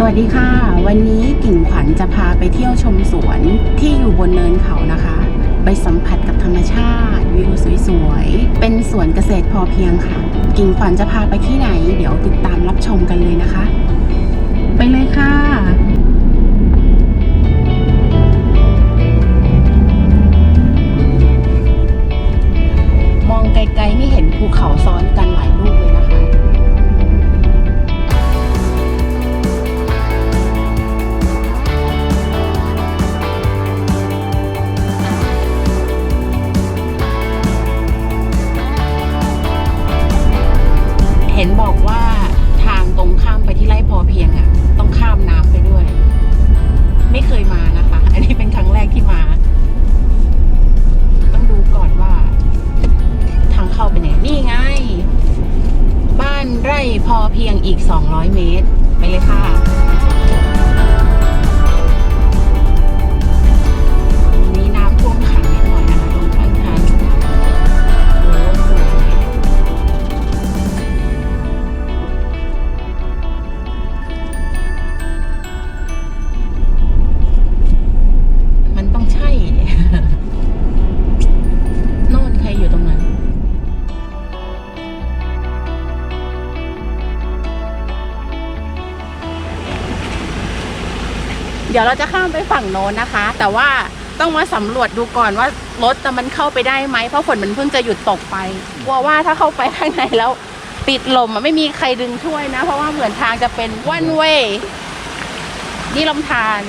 วัสดีค่ะวันนี้กิ่งขวัญจะพาไปเที่ยวชมสวนที่อยู่บนเนินเขานะคะไปสัมผัสกับธรรมชาติวิวสวยๆเป็นสวนเกษตรพอเพียงค่ะกิ่งขวัญจะพาไปที่ไหนเดี๋ยวติดตามรับชมกันเลยนะคะไปเลยค่ะมองไกลๆนี่เห็นภูเขาซ้อนกันหลายลูกเลยนะคะเห็นบอกว่าทางตรงข้ามไปที่ไร่พอเพียงอ่ะต้องข้ามน้ำไปด้วยไม่เคยมานะคะอันนี้เป็นครั้งแรกที่มาต้องดูก่อนว่าทางเข้าเป็นยังไงนี่ไงบ้านไร่พอเพียงอีก200เมตรไปเลยค่ะมีน้ำท่วมขังนิดหน่อยนะคะตรงข้างทางโอ้สวยมันต้องใช่ โน่นใครอยู่ตรงนั้นเดี๋ยวเราจะข้ามไปฝั่งโน้นนะคะ แต่ว่าต้องมาสำรวจดูก่อนว่ารถมันเข้าไปได้ไหมเพราะฝนมันเพิ่งจะหยุดตกไปกลัวว่าถ้าเข้าไปข้างในแล้วติดลมไม่มีใครดึงช่วยนะเพราะว่าเหมือนทางจะเป็น one way นี่ลำธาร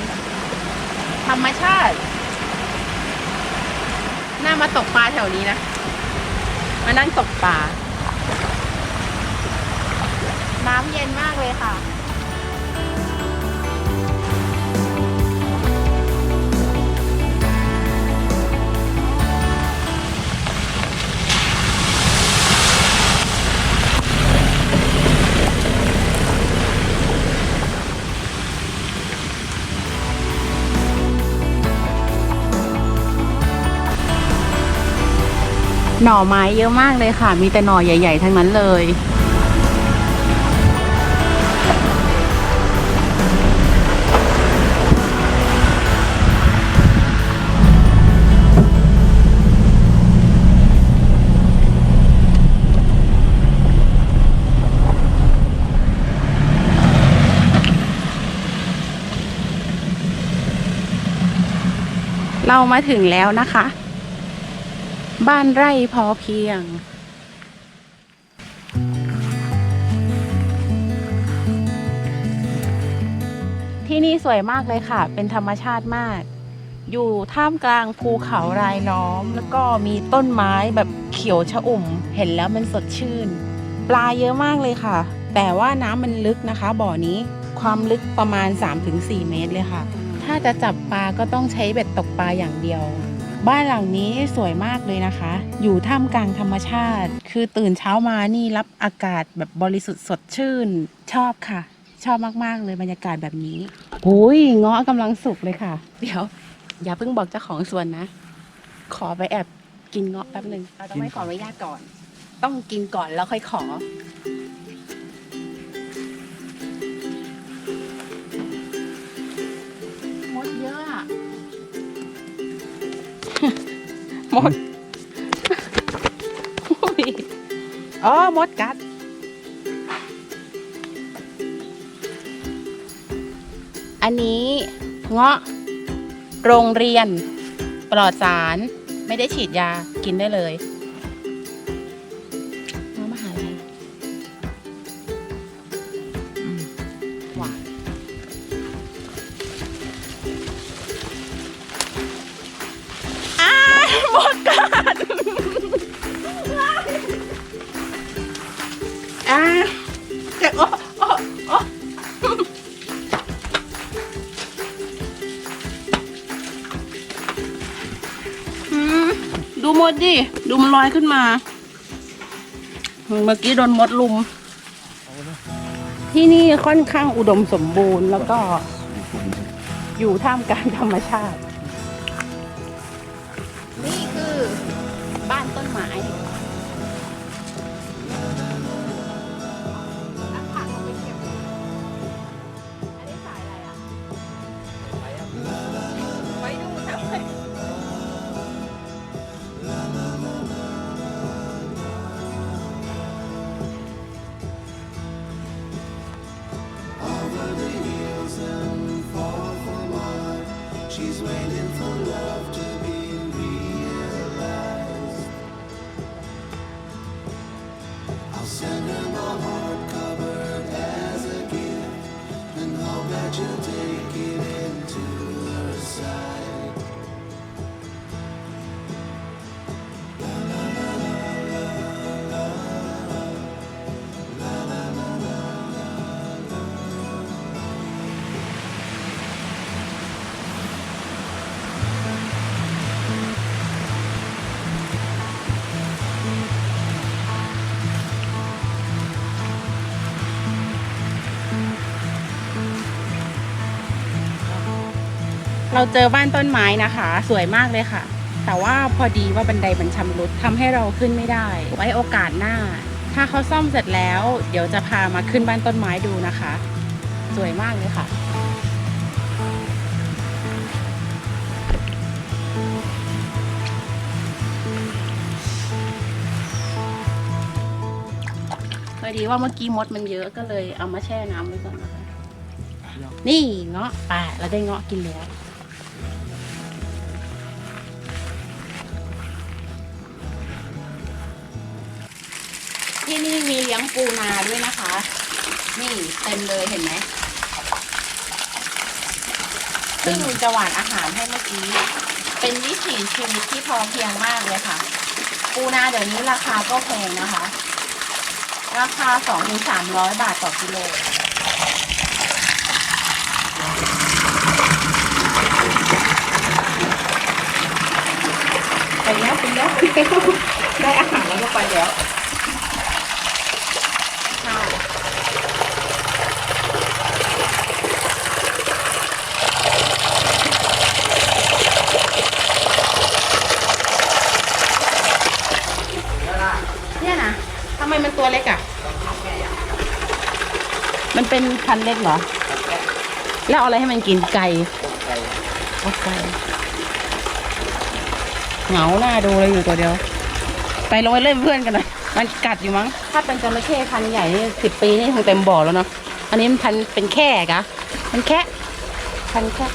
ธรรมชาติน่ามาตกปลาแถวนี้นะมานั่งตกปลาน้ำเย็นมากเลยค่ะหน่อไม้เยอะมากเลยค่ะมีแต่หน่อใหญ่ๆทั้งนั้นเลยเรามาถึงแล้วนะคะบ้านไร่พอเพียงที่นี่สวยมากเลยค่ะเป็นธรรมชาติมากอยู่ท่ามกลางภูเขารายล้อมแล้วก็มีต้นไม้แบบเขียวชอุ่มเห็นแล้วมันสดชื่นปลาเยอะมากเลยค่ะแต่ว่าน้ำมันลึกนะคะบ่อนี้ความลึกประมาณ 3-4 เมตรเลยค่ะถ้าจะจับปลาก็ต้องใช้เบ็ดตกปลาอย่างเดียวบ้านหลังนี้สวยมากเลยนะคะอยู่ท่ามกลางธรรมชาติคือตื่นเช้ามานี่รับอากาศแบบบริสุทธิ์สดชื่นชอบค่ะชอบมากๆเลยบรรยากาศแบบนี้โอ้ยเงาะกำลังสุกเลยค่ะเดี๋ยวอย่าเพิ่งบอกเจ้าของสวนนะขอไปแอบกินเงาะแป๊บนึงเราต้องไม่ขออนุญาตก่อนต้องกินก่อนแล้วค่อยขอมดเยอะอะมดอ๋อมดกัดอันนี้เงาะโรงเรียนปลอดสารไม่ได้ฉีดยากินได้เลยเงาะมหาลัยหวานมดกัดเจ็บดูมดดิดูมันลอยขึ้นมาเมื่อกี้โดนมดลุมที่นี่ค่อนข้างอุดมสมบูรณ์แล้วก็อยู่ท่ามกลางธรรมชาตินี่คือบ้านต้นไม้ อันนี้สา เราเจอบ้านต้นไม้นะคะ สวยมากเลยค่ะ แต่ว่าพอดีว่าบันไดมันชำรุดทำให้เราขึ้นไม่ได้ ไว้โอกาสหน้า ถ้าเขาซ่อมเสร็จแล้ว เดี๋ยวจะพามาขึ้นบ้านต้นไม้ดูนะคะ สวยมากเลยค่ะพอดีว่าเมื่อกี้มดมันเยอะก็เลยเอามาแช่น้ำไว้ก่อนนะคะ นี่เงาะป่าเราได้เงาะกินแล้วที่นี่มีเลี้ยงปูนาด้วยนะคะ นี่เต็มเลยเห็นไหมที่ลุงจะหว่านอาหารให้เมื่อกี้ เป็นวิถีชีวิตที่พอเพียงมากเลยค่ะ ปูนาเดี๋ยวนี้ราคาก็แพงนะคะ ราคา 200-300 บาทต่อกิโลไปแล้วได้อาหารแล้วก็ไปแล้วเนี่ยนะทำไมมันตัวเล็กอ่ะ มันเป็นพันธุ์เล็กเหรอ แล้วเอาอะไรให้มันกินไก่เอาไก่เหงาหน้าดูเลยอยู่ตัวเดียว ไปลงไปเล่นเพื่อนกันหน่อยมันกัดอยู่มั้ง ถ้าเป็นจระเข้พันธุ์ใหญ่นี่10 ปีนี่คงเต็มบ่อแล้วเนาะ อันนี้มันพันเป็นแค่กะมันแค่พันแค่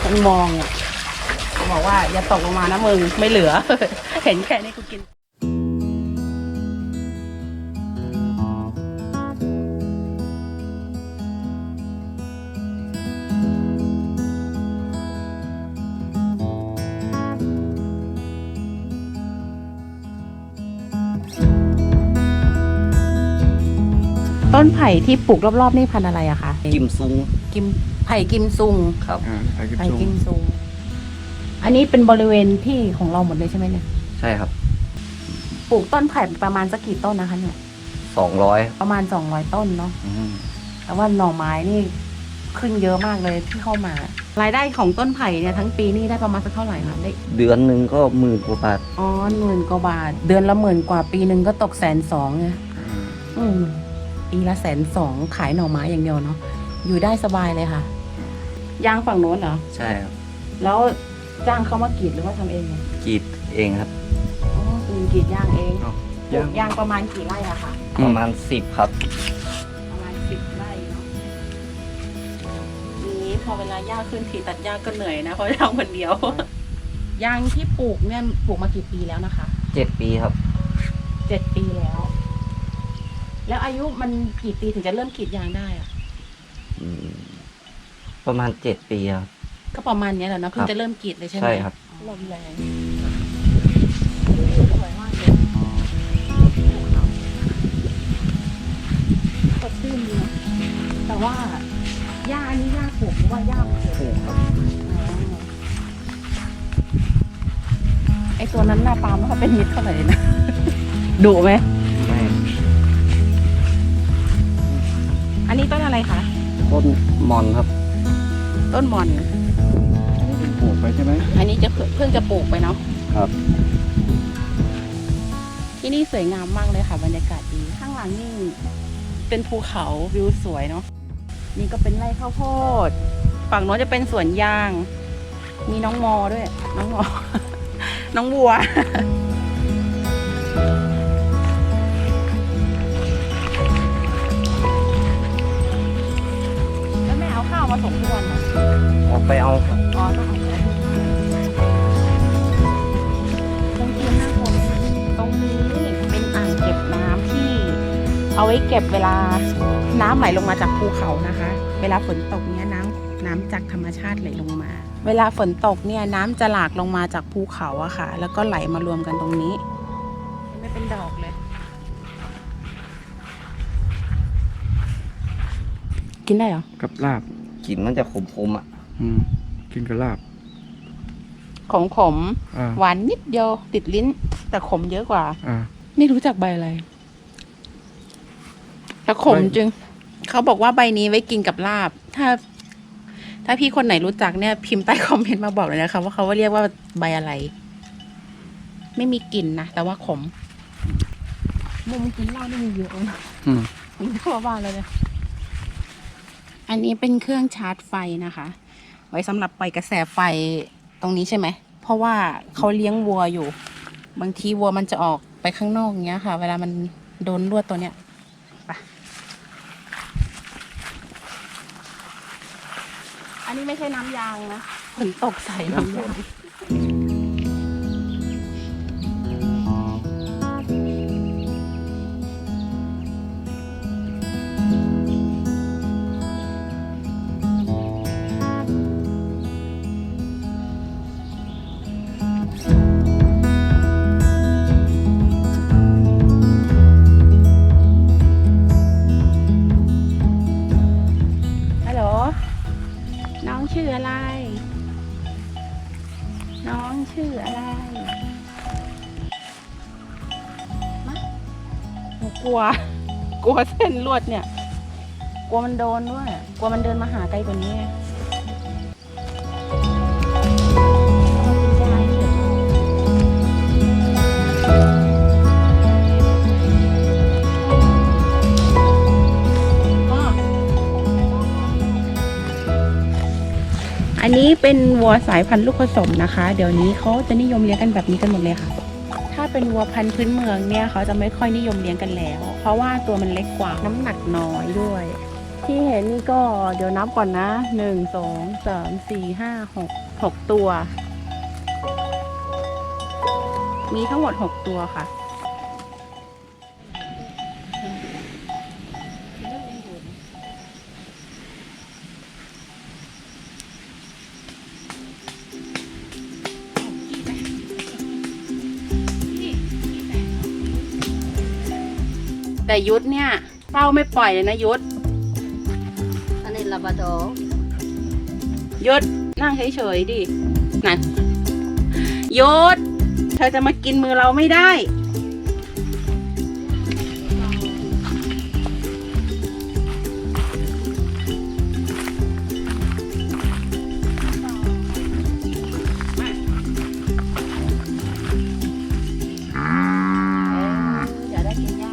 มันมองอ่ะบอกว่าอย่าตกลงมานะมึงไม่เหลือ เห็นแค่นี้กูกินต้นไผ่ที่ปลูกรอบๆนี่พันธุ์อะไรอะคะ กิมซุง ไผ่กิมซุง ครับ ไผ่กิมซุง อันนี้เป็นบริเวณที่ของเราหมดเลยใช่ไหมเนี่ย ใช่ครับ ปลูกต้นไผ่ประมาณสักกี่ต้นนะคะเนี่ย 200ประมาณ200ต้นเนาะแต่ว่าหน่อไม้นี่ขึ้นเยอะมากเลยที่เข้ามารายได้ของต้นไผ่เนี่ยทั้งปีนี่ได้ประมาณสักเท่าไหร่คะได้ เดือนหนึ่งก็10,000 กว่าบาท อ๋อ10,000 กว่าบาท เดือนละ10,000 กว่าปีหนึ่งก็ตก120,000ไงปีละ120,000ขายหน่อไม้อย่างเดียวเนาะอยู่ได้สบายเลยค่ะยางฝั่งโน้นเหรอ ใช่ครับ แล้วจ้างเขามากรีดหรือว่าทำเองเนี่ย กรีดเองครับ อ๋อเป็นกรีดยางเอง อ้าว ปลูกยางประมาณกี่ไร่อะคะ ประมาณ10ครับ ประมาณ10 ไร่เนาะนี้พอเวลาหญ้าขึ้นทีตัดหญ้าก็เหนื่อยนะเพราะทำคนเดียว ยางที่ปลูกเนี่ยปลูกมากี่ปีแล้วนะคะ 7 ปีครับ 7 ปีแล้ว แล้วอายุมันกี่ปีถึงจะเริ่มกรีดยางได้อะ ประมาณ7 ปีครับ ก็ประมาณเนี้ยแหละเนาะเพิ่ง ครับ จะเริ่มกรีดเลยใช่ไหม ใช่ครับ ลมแรงสวยมากเลยสดชื่นดีนะแต่ว่าหญ้าอันนี้หญ้าปลูกหรือว่าหญ้าปลูก ปลูกครับ ไอตัวนั้นหน้าตาไม่ค่อยเป็นมิตรเท่าไหร่นะ ดุไหม ไม่ อันนี้ต้นอะไรคะ ต้นมอนครับ ต้นหม่อน ปลูกไปใช่ไหม อันนี้จะเพิ่งจะปลูกไปเนาะ ครับ ที่นี่สวยงามมากเลยค่ะบรรยากาศดีข้างหลังนี่เป็นภูเขาวิวสวยเนาะนี่ก็เป็นไร่ข้าวโพดฝั่งโน้นจะเป็นสวนยาง มีน้องมอด้วย น้องมอ น้องวัว แล้วแม่เอาข้าว เอามาส่งทุกวันเหรอ ออกไปเอาครับ อ๋อต้องเอาไปตรงนี้น่ากลัวตรงนี้เป็นอ่างเก็บน้ำที่ เอาไว้เก็บเวลาน้ำไหลลงมาจากภูเขานะคะ เวลาฝนตกเนี่ยน้ำจากธรรมชาติไหลลงมา เวลาฝนตกเนี่ยน้ำจะหลากลงมาจากภูเขาอะค่ะ แล้วก็ไหลมารวมกันตรงนี้ไม่เป็นดอกเลย กินได้เหรอ กับลาบ กลิ่นมันจะขมๆอ่ะ กินกับลาบ ของขม อ่า หวานนิดเดียวติดลิ้น แต่ขมเยอะกว่า อ่า ไม่รู้จักใบอะไรแต่ขม ใบ จึง เขาบอกว่าใบนี้ไว้กินกับลาบ ถ้าพี่คนไหนรู้จักเนี่ยพิมพ์ใต้คอมเมนต์มาบอกเลยนะคะว่าเขาเรียกว่าใบอะไร ไม่มีกลิ่นนะแต่ว่าขมมุมกินเหล้านี่มีเยอะนะ อืม มันทั่วบ้านเลยเนี่ยอันนี้เป็นเครื่องชาร์จไฟนะคะ ไว้สำหรับปล่อยกระแสไฟตรงนี้ใช่ไหม เพราะว่าเขาเลี้ยงวัวอยู่ บางทีวัวมันจะออกไปข้างนอกอย่างเงี้ยค่ะ เวลามันโดนลวดตัวเนี้ยไปอันนี้ไม่ใช่น้ำยางนะฝนตกใส่น้ำยางฮัลโหล น้องชื่ออะไร น้องชื่ออะไร มาหนูกลัว กลัวเส้นลวดเนี่ย กลัวมันโดนด้วย กลัวมันเดินมาหาไกลกว่านี้ไงอันนี้เป็นวัวสายพันธุ์ลูกผสมนะคะ เดี๋ยวนี้เขาจะนิยมเลี้ยงกันแบบนี้กันหมดเลยค่ะ ถ้าเป็นวัวพันธุ์พื้นเมืองเนี่ยเขาจะไม่ค่อยนิยมเลี้ยงกันแล้ว เพราะว่าตัวมันเล็กกว่าน้ำหนักน้อยด้วย ที่เห็นนี่ก็เดี๋ยวนับก่อนนะ 1 2 3 4 5 6 ตัว มีทั้งหมด6ตัวค่ะ แต่ยุทธเนี่ยเฝ้าไม่ปล่อยเลยนะยุทธ อันนี้ลาบราดอร์ ยุทธนั่งเฉยๆดินั่นยุทธเธอจะมากินมือเราไม่ได้ อย่าได้กินหญ้า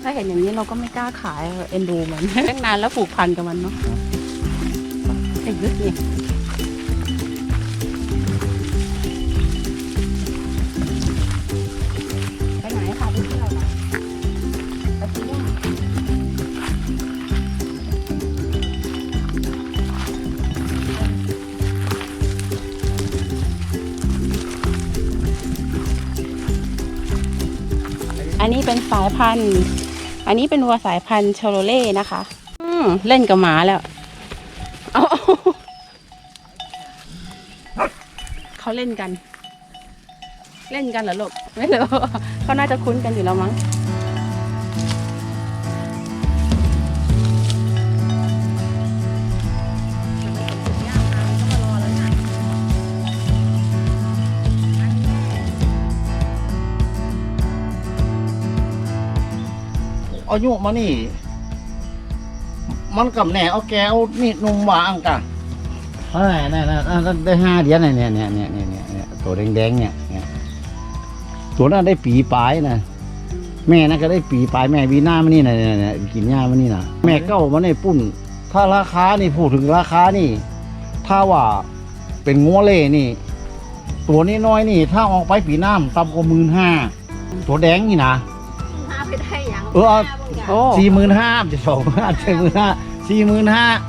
ถ้าเห็นอย่างนี้เราก็ไม่กล้าขายเอ็นดูมัน ตั้งนานแล้วผูกพันกับมันเนาะไอ้ยึดนี่ไปไหนคะไปเที่ยวนะไปเที่ยวอันนี้เป็นสายพันธุ์ อันนี้เป็นวัวสายพันธุ์โชโลเล่นะคะเล่นกับหมาแล้วเอาเขาเล่นกัน เล่นกันเหรอลูกไม่รู้เขาน่าจะคุ้นกันอยู่แล้วมั้งอายุมานี่ มันกับแหน่เอาแกวนี่นุ่มหวางกะได้5 เดือนเนี่ยตัวแดงๆเนี่ยตัวนั้นได้ปีปลายนะแม่นั่นก็ได้ปีปลายแม่วีน่ามันนี่นะเนี่ยกินหญ้ามันนี่นะแม่เก้ามันในปุ้นถ้าราคานี่พูดถึงราคานี่ ถ้าว่าเป็นงัวเล่นี่ ตัวนี้น้อยนี่ ถ้าออกไปปีน้ำต่ำกว่า15,000ตัวแดงนี่นะ 5,000 ไม่ได้อย่าง เออ โอ้ 45,000จะ45,000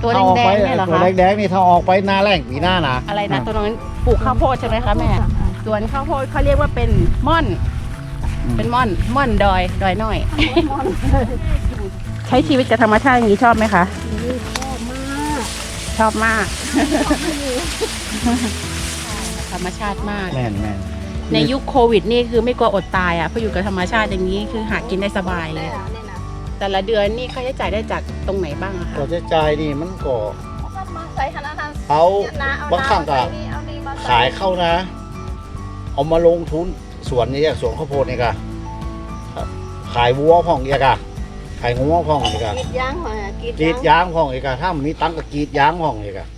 ตัวแดงๆเนี่ยเหรอคะ ตัวแดงๆนี่ถ้าออกไปหน้าแรงปีหน้านะ อะไรนะตัวนั้นปลูกข้าวโพดใช่ไหมคะแม่สวนข้าวโพดเขาเรียกว่าเป็นม่อน เป็นม่อนดอยน้อย ใช้ชีวิตกับธรรมชาติอย่างนี้ชอบไหมคะ ชอบมาก ธรรมชาติมาก แม่น ในยุคโควิดนี่คือไม่กลัวอดตายอ่ะเพราะอยู่กับธรรมชาติอย่างนี้คือหากินได้สบายเลย แต่ละเดือนนี่ค่าใช้จ่ายได้จากตรงไหนบ้างอะคะ ก็จะจ่ายนี่มันก็ ใส่ขนาดนั้น เอาบางครั้งก็ขายเข้านะ เอามาลงทุนสวนนี่สวนข้าวโพดนี่ก็ขายวัวพ่องอีกอะขายงัวพ่องอีกอะ กรีดยางเหรอก รีดยางพ่องอีกอะถ้ามันมีตังค์ก็กรีดยางพ่องอีกอะ